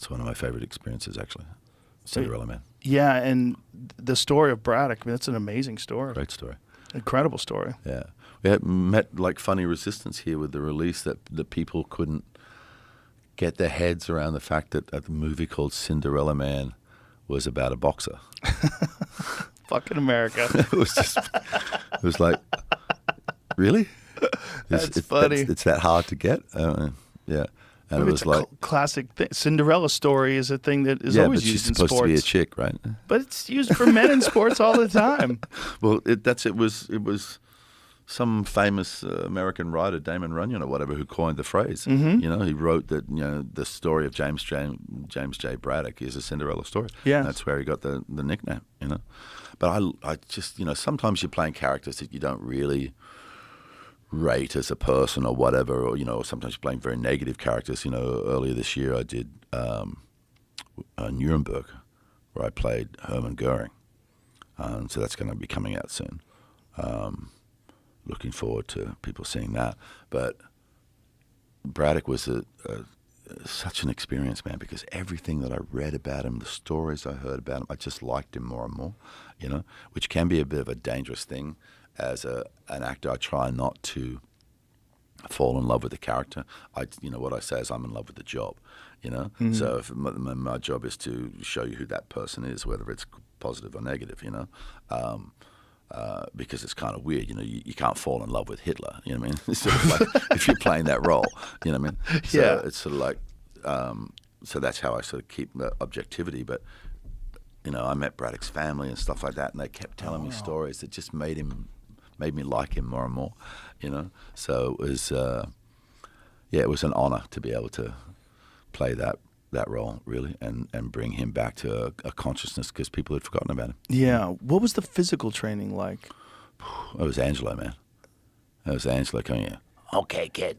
It's one of my favorite experiences, actually. Cinderella Man. Yeah, and the story of Braddock, I mean, that's an amazing story. Great story. Incredible story. Yeah. We had met like funny resistance here with the release that people couldn't get their heads around the fact that a movie called Cinderella Man was about a boxer. Fucking America. It was like, really? That's funny. It's that hard to get? Yeah. And I mean, it was it's like... a classic thing. Cinderella story is a thing that is always used in sports. Yeah, but she's supposed to be a chick, right? But it's used for men in sports all the time. Well, it was some famous American writer, Damon Runyon or whatever, who coined the phrase. Mm-hmm. You know, he wrote that, you know, the story of James J. Braddock is a Cinderella story. Yeah. That's where he got the nickname, you know. But I just, you know, sometimes you're playing characters that you don't really rate as a person or whatever, or, you know, sometimes you're playing very negative characters. You know, earlier this year I did Nuremberg, where I played Hermann Goering. So that's going to be coming out soon. Looking forward to people seeing that. But Braddock was such an experience, man, because everything that I read about him, the stories I heard about him, I just liked him more and more, you know, which can be a bit of a dangerous thing. As an actor, I try not to fall in love with the character. You know, what I say is I'm in love with the job, you know. Mm-hmm. So if my job is to show you who that person is, whether it's positive or negative, you know. Because it's kind of weird, you know, you can't fall in love with Hitler, you know what I mean? It's sort of like if you're playing that role, you know what I mean? So yeah. It's sort of like, so that's how I sort of keep the objectivity. But, you know, I met Braddock's family and stuff like that, and they kept telling me stories that just made me like him more and more, you know? So it was, it was an honor to be able to play that role, really, and bring him back to a consciousness because people had forgotten about him. Yeah. What was the physical training like? It was Angelo, man. It was Angelo coming in. Okay, kid.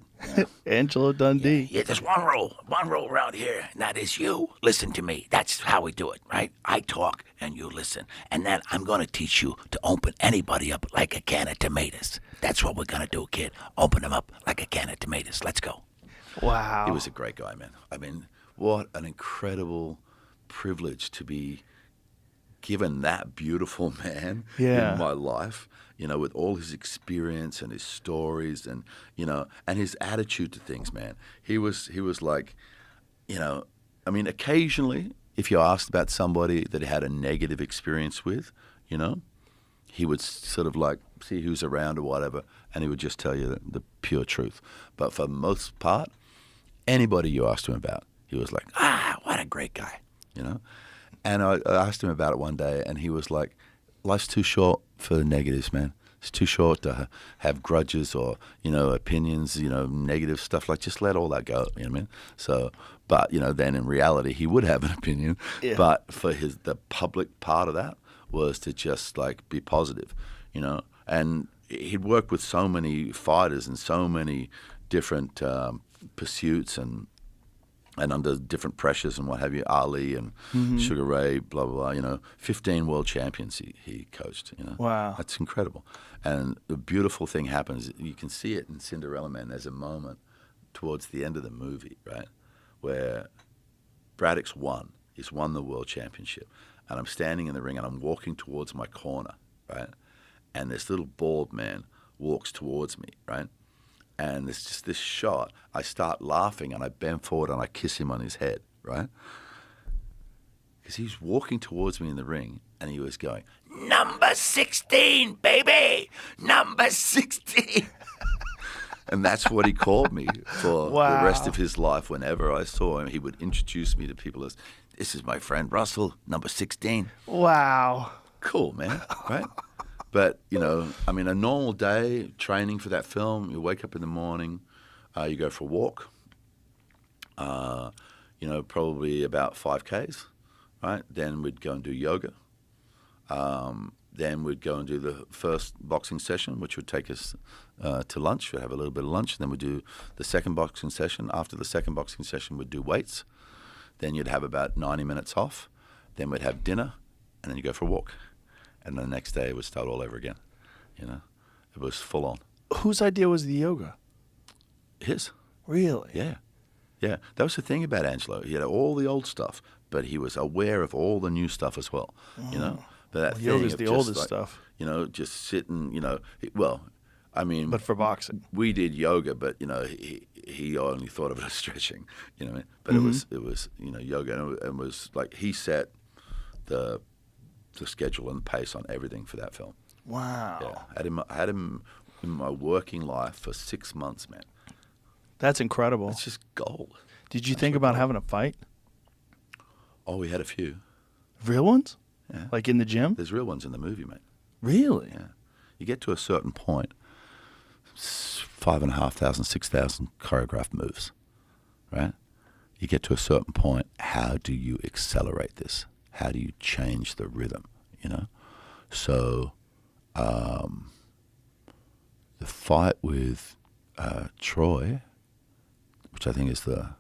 Angelo Dundee. Yeah, there's one rule around here, and that is you listen to me. That's how we do it, right? I talk and you listen. And then I'm going to teach you to open anybody up like a can of tomatoes. That's what we're going to do, kid. Open them up like a can of tomatoes. Let's go. Wow. He was a great guy, man. I mean, what an incredible privilege to be given that beautiful man in my life, you know, with all his experience and his stories and, you know, and his attitude to things, man. He was like, you know, I mean, occasionally if you asked about somebody that he had a negative experience with, you know, he would sort of like see who's around or whatever, and he would just tell you the pure truth. But for the most part, anybody you asked him about, he was like, what a great guy, you know? And I asked him about it one day, and he was like, life's too short for the negatives, man. It's too short to have grudges or, you know, opinions, you know, negative stuff. Like, just let all that go, you know what I mean? So, but, you know, then in reality, he would have an opinion. Yeah. But for the public part of that was to just, like, be positive, you know? And he'd worked with so many fighters and so many different pursuits and under different pressures and what have you, Ali and Sugar Ray, blah, blah, blah, you know, 15 world champions he coached, you know. Wow. That's incredible. And the beautiful thing happens, you can see it in Cinderella Man. There's a moment towards the end of the movie, right, where Braddock's won. He's won the world championship. And I'm standing in the ring and I'm walking towards my corner, right, and this little bald man walks towards me, right? And there's just this shot. I start laughing and I bend forward and I kiss him on his head, right? Because he's walking towards me in the ring and he was going, Number 16, baby! Number 16! And that's what he called me for the rest of his life. Whenever I saw him, he would introduce me to people as, this is my friend Russel, number 16. Wow. Cool, man, right? But, you know, I mean, a normal day training for that film, you wake up in the morning, you go for a walk, you know, probably about 5Ks, right? Then we'd go and do yoga. Then we'd go and do the first boxing session, which would take us to lunch. We'd have a little bit of lunch. Then we'd do the second boxing session. After the second boxing session, we'd do weights. Then you'd have about 90 minutes off. Then we'd have dinner, and then you go for a walk. And the next day it would start all over again, you know. It was full on. Whose idea was the yoga? His. Really? Yeah. Yeah, that was the thing about Angelo. He had all the old stuff, but he was aware of all the new stuff as well. You know, that thing Yoga's of the just oldest like, stuff. You know, just sitting. You know, well, I mean, But for boxing. we did yoga, but you know, he only thought of it as stretching. You know, what I mean? But it was you know yoga, and it was like he set the schedule and pace on everything for that film. Wow. Yeah, I had him in my working life for 6 months, man. That's incredible. It's just gold. Did you think about having a fight? Oh, we had a few. Real ones? Yeah. Like in the gym? There's real ones in the movie, mate. Really? Yeah. You get to a certain point, 5,500, 6,000 choreographed moves, right? You get to a certain point, how do you accelerate this? How do you change the rhythm, you know? So the fight with Troy, which I think is the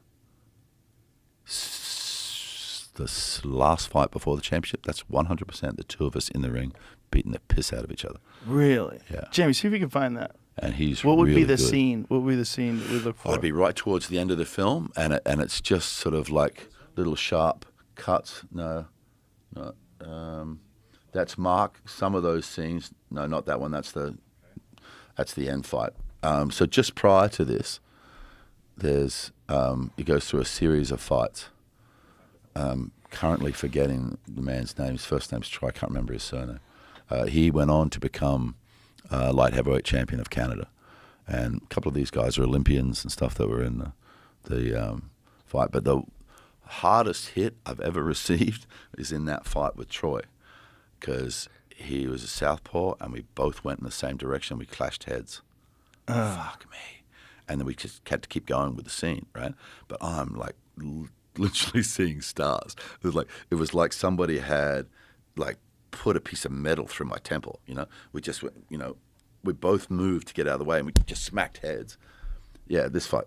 last fight before the championship, that's 100% the two of us in the ring beating the piss out of each other. Really? Yeah. Jamie, see if you can find that. And he's What would really be the good. scene? What would be the scene that we look for? I'd be right towards the end of the film, and it's just sort of like little sharp cuts. No, that's Mark. Some of those scenes. No, not that one. That's the end fight. So just prior to this, there's it goes through a series of fights. Currently forgetting the man's name. His first name's Troy. I can't remember his surname. He went on to become light heavyweight champion of Canada, and a couple of these guys are Olympians and stuff that were in the fight. But the hardest hit I've ever received is in that fight with Troy, because he was a southpaw and we both went in the same direction. We clashed heads. Fuck me. And then we just had to keep going with the scene, right? But I'm like literally seeing stars. It was like somebody had like put a piece of metal through my temple, you know? We just went, you know, we both moved to get out of the way and we just smacked heads. Yeah, this fight,